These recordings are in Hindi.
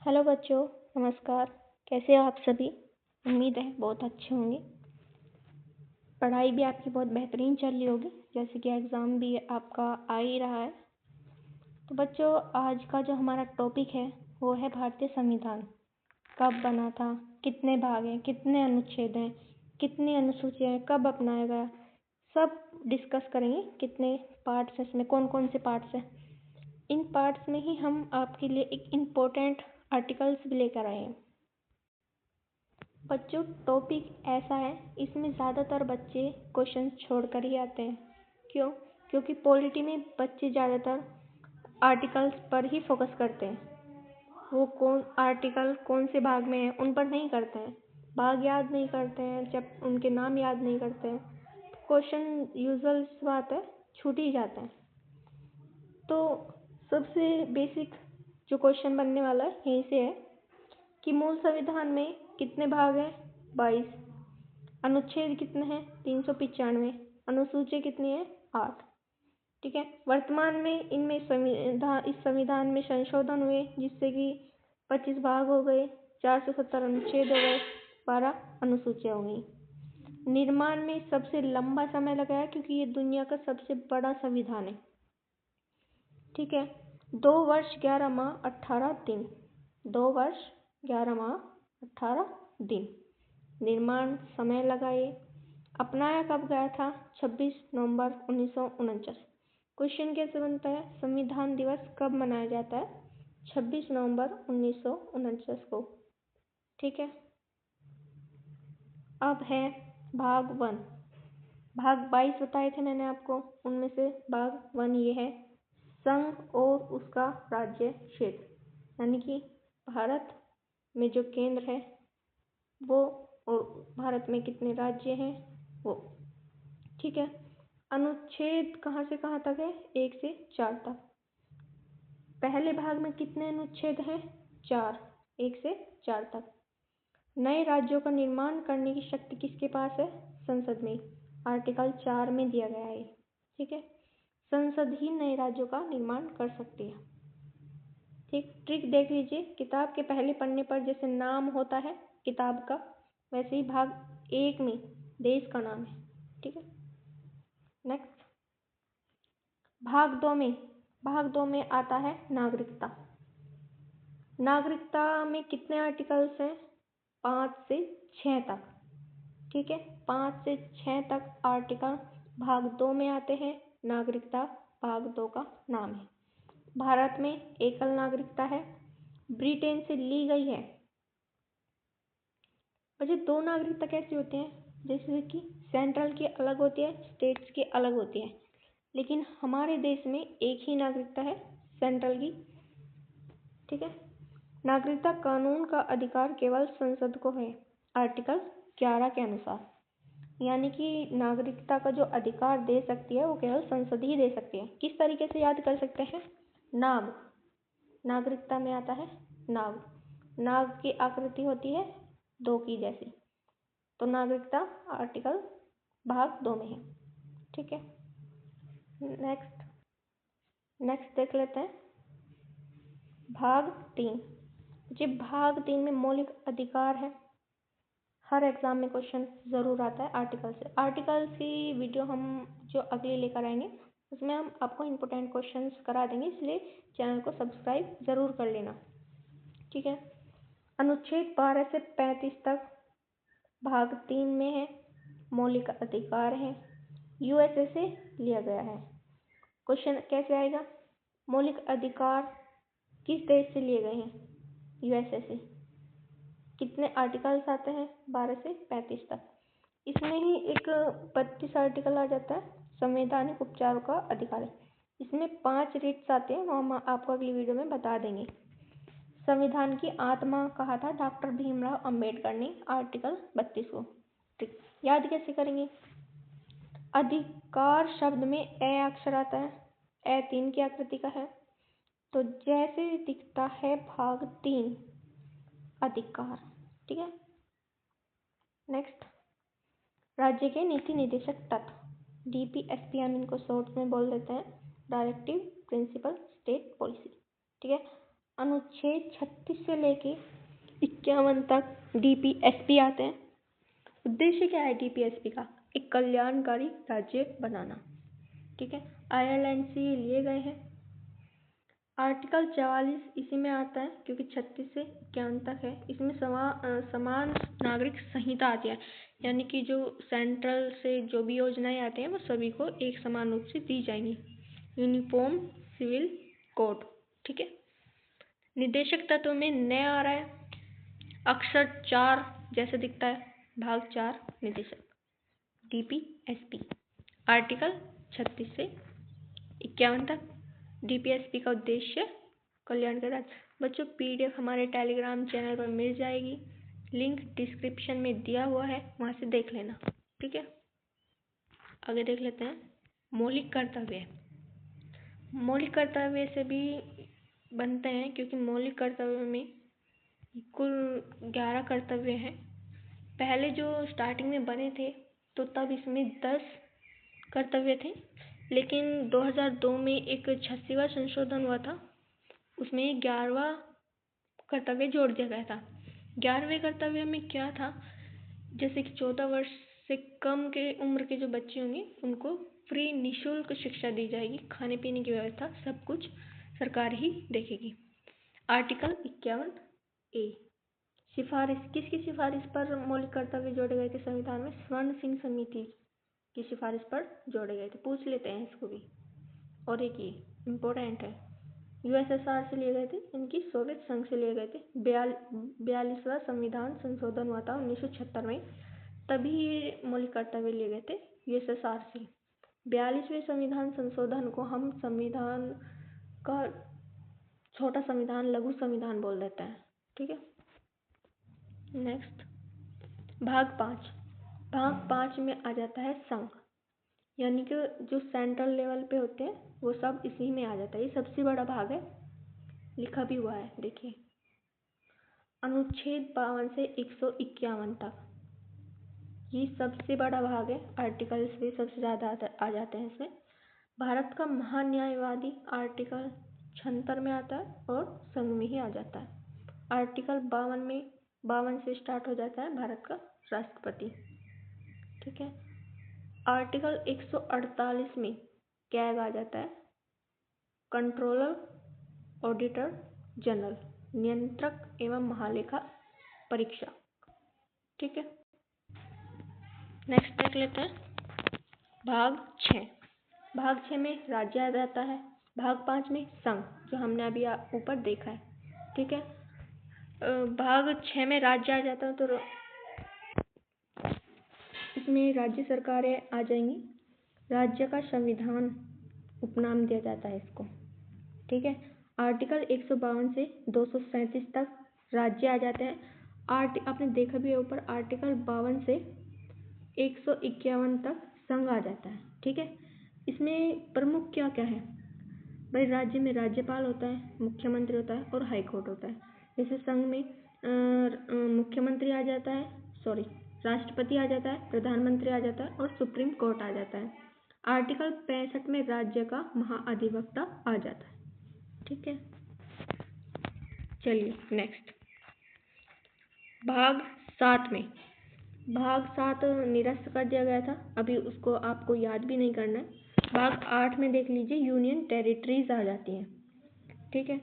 हेलो बच्चों, नमस्कार। कैसे हो आप सभी? उम्मीद है बहुत अच्छे होंगे। पढ़ाई भी आपकी बहुत बेहतरीन चल रही होगी, जैसे कि एग्ज़ाम भी आपका आ ही रहा है। तो बच्चों, आज का जो हमारा टॉपिक है वो है भारतीय संविधान। कब बना था, कितने भाग हैं, कितने अनुच्छेद हैं, कितनी अनुसूचियाँ हैं, कब अपनाया गया, सब डिस्कस करेंगे। कितने पार्ट्स हैं इसमें, कौन कौन से पार्ट्स हैं। इन पार्ट्स में ही हम आपके लिए एक इम्पोर्टेंट आर्टिकल्स भी लेकर आए हैं। बच्चों, टॉपिक ऐसा है, इसमें ज़्यादातर बच्चे क्वेश्चन छोड़कर ही आते हैं। क्यों? क्योंकि पॉलिटी में बच्चे ज़्यादातर आर्टिकल्स पर ही फोकस करते हैं। वो कौन आर्टिकल कौन से भाग में है उन पर नहीं करते हैं, भाग याद नहीं करते हैं, जब उनके नाम याद नहीं करते हैं, क्वेश्चन यूजुअल बात है, छूट ही जाते हैं। तो सबसे बेसिक जो क्वेश्चन बनने वाला है यहीं से है कि मूल संविधान में कितने भाग हैं? 22। अनुच्छेद कितने हैं? 395। अनुसूची कितनी है? 8। ठीक है। वर्तमान में इनमें इस संविधान में संशोधन हुए, जिससे कि 25 भाग हो गए, 470 अनुच्छेद हो गए, 12 अनुसूचियाँ हो गई। निर्माण में सबसे लंबा समय लगा है, क्योंकि ये दुनिया का सबसे बड़ा संविधान है। ठीक है। 2 वर्ष 11 माह 18 दिन। 2 वर्ष 11 माह 18 दिन निर्माण समय लगा ये। अपनाया कब गया था? 26 नवंबर 1949। क्वेश्चन कैसे बनता है? संविधान दिवस कब मनाया जाता है? 26 नवंबर 1949 को। ठीक है। अब है भाग 1। भाग 22 बताए थे मैंने आपको, उनमें से भाग 1 ये है, संघ और उसका राज्य क्षेत्र, यानी कि भारत में जो केंद्र है वो, और भारत में कितने राज्य हैं वो। ठीक है। अनुच्छेद कहाँ से कहाँ तक है? 1 से 4 तक। पहले भाग में कितने अनुच्छेद हैं? 4। 1 से 4 तक। नए राज्यों का निर्माण करने की शक्ति किसके पास है? संसद में। आर्टिकल 4 में दिया गया है। ठीक है। संसद ही नए राज्यों का निर्माण कर सकती है। ठीक। ट्रिक देख लीजिए, किताब के पहले पन्ने पर जैसे नाम होता है किताब का, वैसे ही भाग 1 में देश का नाम है। ठीक है। नेक्स्ट, भाग 2 में आता है नागरिकता। नागरिकता में कितने आर्टिकल्स हैं? 5 से 6 तक। ठीक है। 5 से 6 तक आर्टिकल भाग 2 में आते हैं। नागरिकता भाग 2 का नाम है। भारत में एकल नागरिकता है, ब्रिटेन से ली गई है। वैसे 2 नागरिकता कैसी होती हैं? जैसे कि सेंट्रल की अलग होती है, स्टेट्स की अलग होती है, लेकिन हमारे देश में एक ही नागरिकता है, सेंट्रल की। ठीक है। नागरिकता कानून का अधिकार केवल संसद को है, आर्टिकल 11 के अनुसार। यानी कि नागरिकता का जो अधिकार दे सकती है वो केवल संसद ही दे सकती है। किस तरीके से याद कर सकते हैं? नाग, नागरिकता में आता है नाग। नाग की आकृति होती है 2 की जैसी, तो नागरिकता आर्टिकल भाग 2 में है। ठीक है। नेक्स्ट देख लेते हैं भाग 3। जी, भाग 3 में मौलिक अधिकार है। हर एग्जाम में क्वेश्चन ज़रूर आता है आर्टिकल से। आर्टिकल्स की वीडियो हम जो अगली लेकर आएंगे उसमें हम आपको इम्पोर्टेंट क्वेश्चंस करा देंगे, इसलिए चैनल को सब्सक्राइब ज़रूर कर लेना। ठीक है। अनुच्छेद 12 से 35 तक भाग 3 में है, मौलिक अधिकार है, यूएसए से लिया गया है। क्वेश्चन कैसे आएगा? मौलिक अधिकार किस देश से लिए गए हैं? यूएसए से। कितने आर्टिकल्स आते हैं? 12 से 35 तक। इसमें ही एक 32 आर्टिकल आ जाता है, संवैधानिक उपचारों का अधिकार है। इसमें 5 रिट्स आते हैं, वो हम आपको अगली वीडियो में बता देंगे। संविधान की आत्मा कहा था डॉक्टर भीमराव अंबेडकर ने, आर्टिकल 32 को। ठीक, याद कैसे करेंगे? अधिकार शब्द में ए अक्षर आता है, ए 3 की आकृति का है, तो जैसे दिखता है भाग 3 अधिकार। ठीक है। नेक्स्ट, राज्य के नीति निदेशक तत्व, डीपीएसपी हम इनको शॉर्ट में बोल देते हैं, डायरेक्टिव प्रिंसिपल स्टेट पॉलिसी। ठीक है। अनुच्छेद 36 से लेके 51 तक DPSP आते हैं। उद्देश्य क्या है DPSP का? एक कल्याणकारी राज्य बनाना। ठीक है, आयरलैंड से ये लिए गए हैं। आर्टिकल 44 इसी में आता है क्योंकि 36 से 51 तक है। इसमें समान नागरिक संहिता आती है, यानी कि जो सेंट्रल से जो भी योजनाएं आती हैं वो सभी को एक समान रूप से दी जाएंगी। Uniform civil code. ठीक है, निर्देशक तत्व में नया आ रहा है, अक्षर 4 जैसे दिखता है, भाग 4 निर्देशक DPSP। आर्टिकल 36 से 51 तक DPSP का उद्देश्य कल्याणकारी राज्य। बच्चों PDF हमारे टेलीग्राम चैनल पर मिल जाएगी, लिंक डिस्क्रिप्शन में दिया हुआ है, वहां से देख लेना। ठीक है, आगे देख लेते हैं मौलिक कर्तव्य। मौलिक कर्तव्य से भी बनते हैं क्योंकि मौलिक कर्तव्य में कुल 11 कर्तव्य हैं। पहले जो स्टार्टिंग में बने थे तो तब इसमें 10 कर्तव्य थे, लेकिन 2002 में एक 86वां संशोधन हुआ था, उसमें 11वां कर्तव्य जोड़ दिया गया था। 11वें कर्तव्य में क्या था, जैसे कि 14 वर्ष से कम के उम्र के जो बच्चे होंगे उनको फ्री निःशुल्क शिक्षा दी जाएगी, खाने पीने की व्यवस्था सब कुछ सरकार ही देखेगी। आर्टिकल 51A सिफारिश। किसकी सिफारिश पर मौलिक कर्तव्य जोड़े गए थे संविधान में? स्वर्ण सिंह समिति की सिफारिश पर जोड़े गए थे। पूछ लेते हैं इसको भी। और एक ये इम्पोर्टेंट है, USSR से लिए गए थे, इनकी सोवियत संघ से लिए गए थे। 42वां संविधान संशोधन हुआ था 1976 में, तभी ये मौलिक कर्तव्य लिए गए थे USSR से। 42वें संविधान संशोधन को हम संविधान का छोटा संविधान, लघु संविधान बोल देते हैं। ठीक है, नेक्स्ट भाग 5। भाग 5 में आ जाता है संघ, यानी कि जो सेंट्रल लेवल पे होते हैं वो सब इसी में आ जाता है। ये सबसे बड़ा भाग है, लिखा भी हुआ है, देखिए अनुच्छेद 52 से 151 तक, ये सबसे बड़ा भाग है। आर्टिकल्स भी सबसे ज़्यादा आ जाते हैं इसमें। भारत का महान्यायवादी आर्टिकल 76 में आता है और संघ में ही आ जाता है। आर्टिकल 52 से स्टार्ट हो जाता है भारत का राष्ट्रपति। ठीक है, आर्टिकल 148 में कैग आ जाता है, कंट्रोलर ऑडिटर जनरल, नियंत्रक एवं महालेखा परीक्षा। ठीक है, नेक्स्ट देख लेते हैं भाग 6। भाग 6 में राज्य आ जाता है, भाग 5 में संघ, जो हमने अभी ऊपर देखा है। ठीक है, भाग 6 में राज्य आ जाता है तो इसमें राज्य सरकारें आ जाएंगी। राज्य का संविधान उपनाम दिया जाता है इसको। ठीक है, आर्टिकल 152 से 237 तक राज्य आ जाते हैं। आपने देखा भी है ऊपर, आर्टिकल 52 से 151 तक संघ आ जाता है। ठीक है, इसमें प्रमुख क्या क्या है भाई? राज्य में राज्यपाल होता है, मुख्यमंत्री होता है और हाई कोर्ट होता है। जैसे संघ में मुख्यमंत्री आ जाता है, राष्ट्रपति आ जाता है, प्रधानमंत्री आ जाता है और सुप्रीम कोर्ट आ जाता है। आर्टिकल 65 में राज्य का महाअधिवक्ता आ जाता है। ठीक है, चलिए नेक्स्ट भाग 7 में। भाग 7 निरस्त कर दिया गया था, अभी उसको आपको याद भी नहीं करना है। भाग 8 में देख लीजिए, यूनियन टेरिटरीज आ जाती हैं। ठीक है,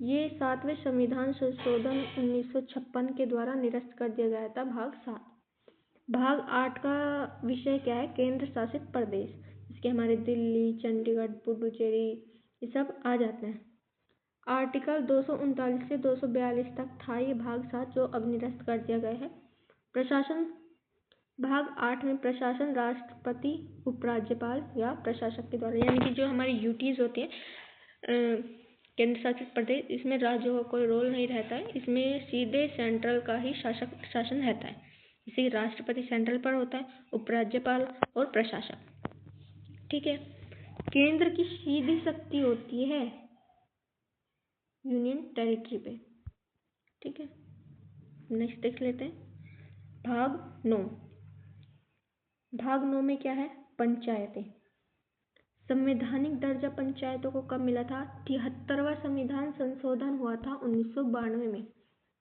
ये 7वें संविधान संशोधन 1956 के द्वारा निरस्त कर दिया गया था। भाग 7। भाग 8 का विषय क्या है? केंद्र शासित प्रदेश, इसके हमारे दिल्ली, चंडीगढ़, पुडुचेरी ये सब आ जाते हैं। आर्टिकल 239 से 242 तक था ये भाग 7, जो अब निरस्त कर दिया गया है। प्रशासन, भाग 8 में प्रशासन राष्ट्रपति, उपराज्यपाल या प्रशासक के द्वारा, यानी कि जो हमारी यूटीज होती है केंद्र शासित प्रदेश, इसमें राज्यों का कोई रोल नहीं रहता है, इसमें सीधे सेंट्रल का ही शासन रहता है। इसे राष्ट्रपति सेंट्रल पर होता है, उपराज्यपाल और प्रशासक। ठीक है, केंद्र की सीधी शक्ति होती है यूनियन टेरिटरी पे। ठीक है, नेक्स्ट देख लेते हैं भाग 9। भाग 9 में क्या है? पंचायतें। संवैधानिक दर्जा पंचायतों को कब मिला था? 73वां संविधान संशोधन हुआ था 1992 में,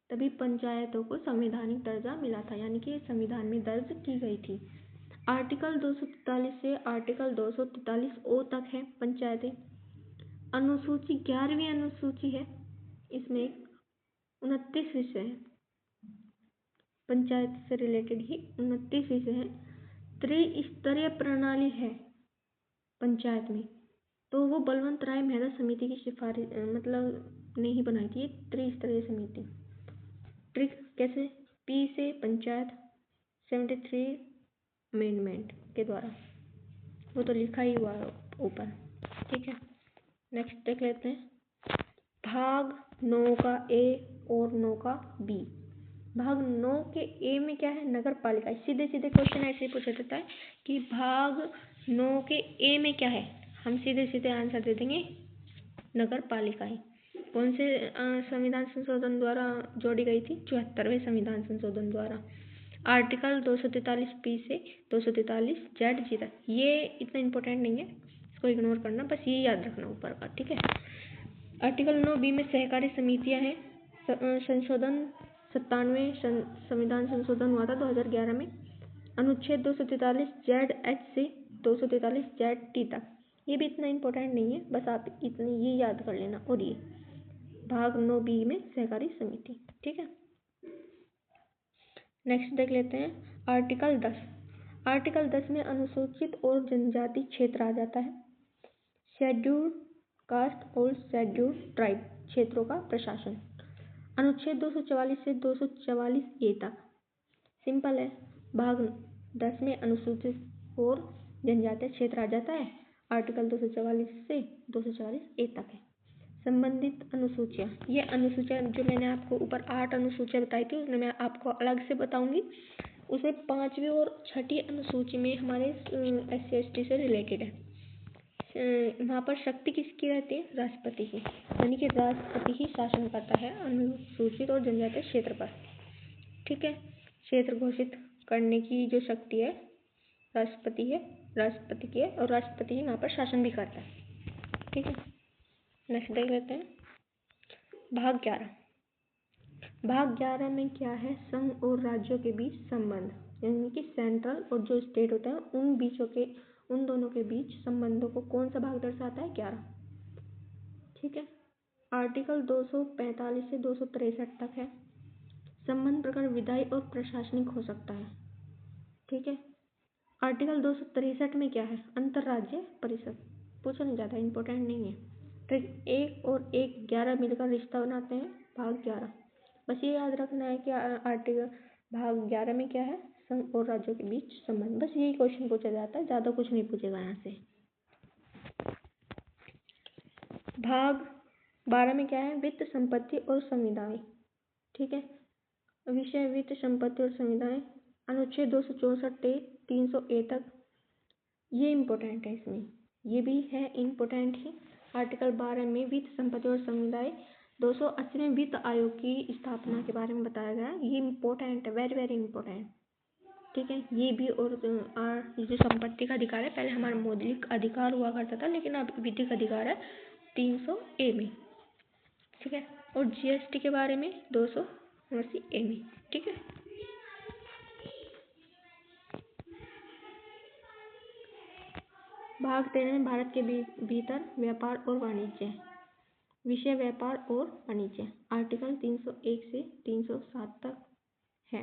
तभी पंचायतों को संवैधानिक दर्जा मिला था, यानी कि संविधान में दर्ज की गई थी। आर्टिकल 243 से आर्टिकल 243 ओ तक है पंचायतें। अनुसूची 11वीं अनुसूची है, इसमें 29 विषय है, पंचायत से रिलेटेड ही 29 विषय है। त्रिस्तरीय प्रणाली है पंचायत में, तो वो बलवंत राय मेहता समिति की सिफारिश मतलब नहीं बनाई थी त्रिस्तरीय समिति। ट्रिक कैसे? पी से पंचायत 73 अमेंडमेंट के द्वारा, वो तो लिखा ही हुआ है ऊपर, ठीक है। नेक्स्ट देख लेते हैं भाग 9 का ए और 9 का बी। भाग 9 के ए में क्या है? नगर पालिका। सीधे सीधे क्वेश्चन ऐसे ही पूछा जाता है कि भाग 9 के ए में क्या है, हम सीधे सीधे आंसर दे देंगे नगर पालिकाएं। कौन से संविधान संशोधन द्वारा जोड़ी गई थी? 74वें संविधान संशोधन द्वारा। आर्टिकल 243 पी से 243 जेड जी तक। ये इतना इम्पोर्टेंट नहीं है, इसको इग्नोर करना, बस ये याद रखना ऊपर का, ठीक है। आर्टिकल 9 बी में सहकारी समितियां हैं। संशोधन 97वें संविधान संशोधन हुआ था 2011 में। अनुच्छेद 243 जेड एच से 243 जेड टी तक। ये भी इतना इम्पोर्टेंट नहीं है, बस आप इतनी ये याद कर लेना। और ये भाग 9 बी में सहकारी समिति, ठीक है। नेक्स्ट देख लेते हैं आर्टिकल 10। आर्टिकल 10 में अनुसूचित और जनजाति क्षेत्र आ जाता है। शेड्यूल कास्ट और शेड्यूल ट्राइब क्षेत्रों का प्रशासन। अनुच्छेद 244 से 244 ए तक सिंपल है। भाग 10 में अनुसूचित और जनजातीय क्षेत्र आ जाता है। आर्टिकल 244 से 244 ए तक है। संबंधित अनुसूचियाँ, ये अनुसूचियाँ जो मैंने आपको ऊपर 8 अनुसूचियाँ बताई थी, उसमें मैं आपको अलग से बताऊंगी। उसमें 5वीं और 6ठी अनुसूची में हमारे SC/ST से रिलेटेड है। वहाँ पर शक्ति किसकी रहती है? राष्ट्रपति की, यानी कि राष्ट्रपति ही शासन करता है अनुसूचित और जनजातीय क्षेत्र पर, ठीक है। क्षेत्र घोषित करने की जो शक्ति है राष्ट्रपति की है, और राष्ट्रपति ही वहाँ पर शासन भी करता है, ठीक है। नेक्स्ट देख लेते हैं भाग 11। भाग 11 में क्या है? संघ और राज्यों के बीच संबंध, यानी कि सेंट्रल और जो स्टेट होते हैं उन दोनों के बीच संबंधों को कौन सा भाग दर्शाता है? 11, ठीक है। आर्टिकल 245 से 263 तक है। संबंध प्रकार विधायी और प्रशासनिक हो सकता है, ठीक है। आर्टिकल 263 में क्या है? अंतरराज्य परिषद। पूछा नहीं जाता, इंपॉर्टेंट नहीं है। ट्रिक 1 और 1 11 मिलकर रिश्ता बनाते हैं भाग 11। बस ये याद रखना है कि आर्टिकल भाग 11 में क्या है? संघ और राज्यों के बीच संबंध। बस यही क्वेश्चन पूछा जाता है, ज़्यादा कुछ नहीं पूछेगा यहाँ से। भाग 12 में क्या है? वित्त, संपत्ति और संविदाएं, ठीक है। विषय वित्त, संपत्ति और संविदाएं। अनुच्छेद 264 से 300 ए तक, ये इम्पोर्टेंट है, इसमें ये भी है इम्पोर्टेंट ही। आर्टिकल 12 में वित्त, संपत्ति और संविदाएं। 280वें वित्त आयोग की स्थापना के बारे में बताया गया है। ये इम्पोर्टेंट है, वेरी वेरी इम्पोर्टेंट, ठीक है। ये भी, और ये जो संपत्ति का अधिकार है, पहले हमारा मौलिक अधिकार हुआ करता था, लेकिन अब विधिक अधिकार है 300 ए में, ठीक है। और GST के बारे में 280 ए में, ठीक है। भाग 13 में भारत के भीतर व्यापार और वाणिज्य। विषय व्यापार और वाणिज्य। आर्टिकल 301 से 307 तक है।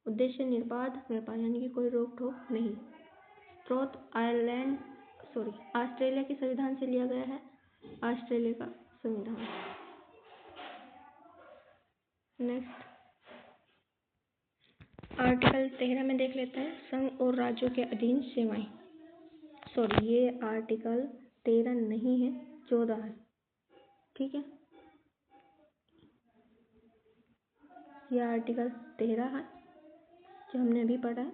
उद्देश्य निर्बाध व्यापार, यानी कि कोई रोक टोक नहीं। स्रोत ऑस्ट्रेलिया के संविधान से लिया गया है, ऑस्ट्रेलिया का संविधान। नेक्स्ट आर्टिकल 13 में देख लेते हैं संघ और राज्यों के अधीन सेवाएं। ये आर्टिकल 13 नहीं है, 14 है, ठीक है। ये आर्टिकल 13 है जो हमने अभी पढ़ा है,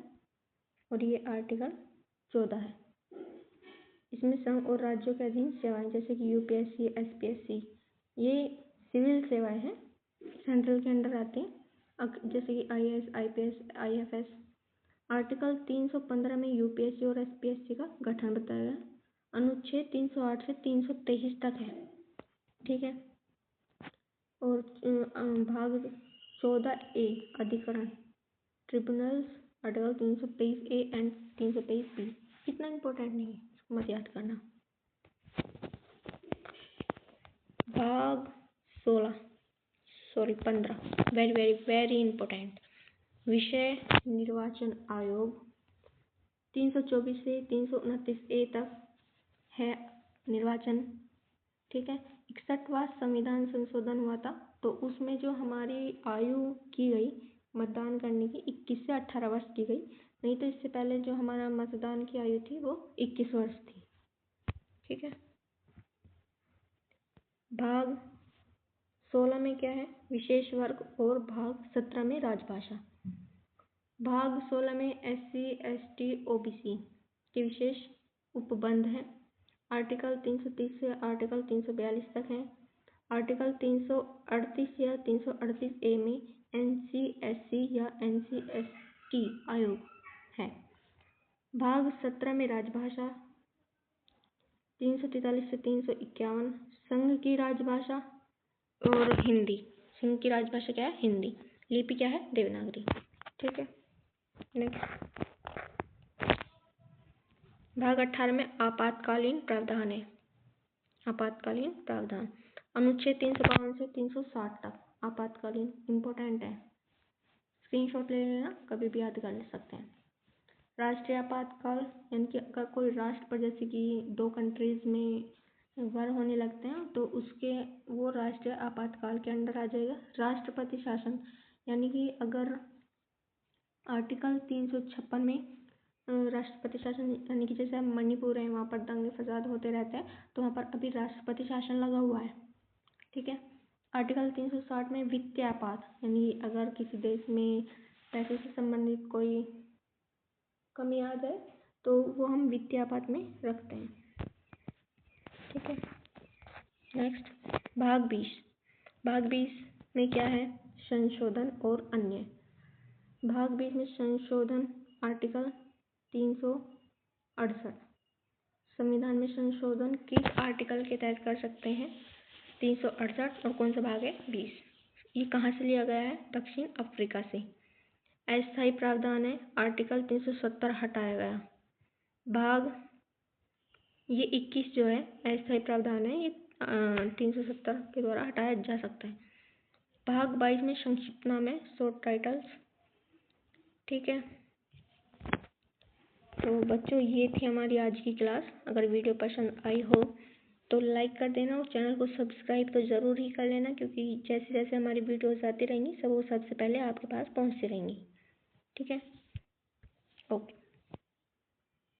और ये आर्टिकल 14 है। इसमें संघ और राज्यों के अधीन सेवाएं, जैसे कि UPSC, SPSC, ये सिविल सेवाएं हैं, सेंट्रल के अंडर आती हैं, जैसे कि IAS, IPS, IFS। आर्टिकल 315 में UPSC और SPSC का गठन बताया गया। अनुच्छेद 308 से 323 तक है, ठीक है। और भाग 14A अधिकरण tribunals article 323A and 323B। इतना इम्पोर्टेंट नहीं है, इसको मत याद करना। भाग 15 वेरी वेरी वेरी इम्पोर्टेंट विषय निर्वाचन आयोग 324 से 329A तक है निर्वाचन, ठीक है। 61वां संविधान संशोधन हुआ था, तो उसमें जो हमारी आयु की गई मतदान करने की 21 से 18 वर्ष की गई, नहीं तो इससे पहले जो हमारा मतदान की आयु थी वो 21 वर्ष थी, ठीक है। भाग 16 में क्या है, विशेष वर्ग, और भाग 17 में राजभाषा। भाग 16 में SC ST OBC के विशेष उपबंध हैं। आर्टिकल 330 से आर्टिकल 342 तक है। आर्टिकल 338 या 338A में NC SC या NC ST आयोग है। भाग 17 में राजभाषा 343 से 351 संघ की राजभाषा और हिंदी। संघ की राजभाषा क्या है, हिंदी। लिपि क्या है, देवनागरी, ठीक है। नेक्स्ट भाग 18 में आपातकालीन प्रावधान है। आपातकालीन प्रावधान अनुच्छेद 352 से 360 तक आपातकालीन इम्पोर्टेंट है, स्क्रीनशॉट ले लेना, कभी भी याद कर सकते हैं। राष्ट्रीय आपातकाल यानी कि अगर कोई राष्ट्र पर जैसे कि 2 कंट्रीज में वार होने लगते हैं तो उसके वो राष्ट्रीय आपातकाल के अंडर आ जाएगा। राष्ट्रपति शासन यानी कि अगर आर्टिकल 356 में राष्ट्रपति शासन यानी कि जैसे मणिपुर है, वहाँ पर दंगे फसाद होते रहते हैं, तो वहाँ पर अभी राष्ट्रपति शासन लगा हुआ है, ठीक है। आर्टिकल 360 में वित्तीय आपात यानी अगर किसी देश में पैसे से संबंधित कोई कमी आ जाए तो वो हम वित्तीय आपात में रखते हैं, ठीक है। नेक्स्ट भाग 20। भाग 20 में क्या है, संशोधन और अन्य। भाग 20 में संशोधन आर्टिकल 368 संविधान में संशोधन किस आर्टिकल के तहत कर सकते हैं, 368, और कौन सा भाग है, 20। ये कहाँ से लिया गया है, दक्षिण अफ्रीका से। अस्थायी प्रावधान है, आर्टिकल 370 हटाया गया। भाग ये 21 जो है अस्थायी प्रावधान है, ये 370 के द्वारा हटाया जा सकता है। भाग 22 में संक्षिप्त नाम है, शॉर्ट टाइटल्स, ठीक है। तो बच्चों ये थी हमारी आज की क्लास। अगर वीडियो पसंद आई हो तो लाइक कर देना और चैनल को सब्सक्राइब तो ज़रूर ही कर लेना, क्योंकि जैसे जैसे हमारी वीडियोस आती रहेंगी सब वो सबसे पहले आपके पास पहुंचती रहेंगी, ठीक है। ओके।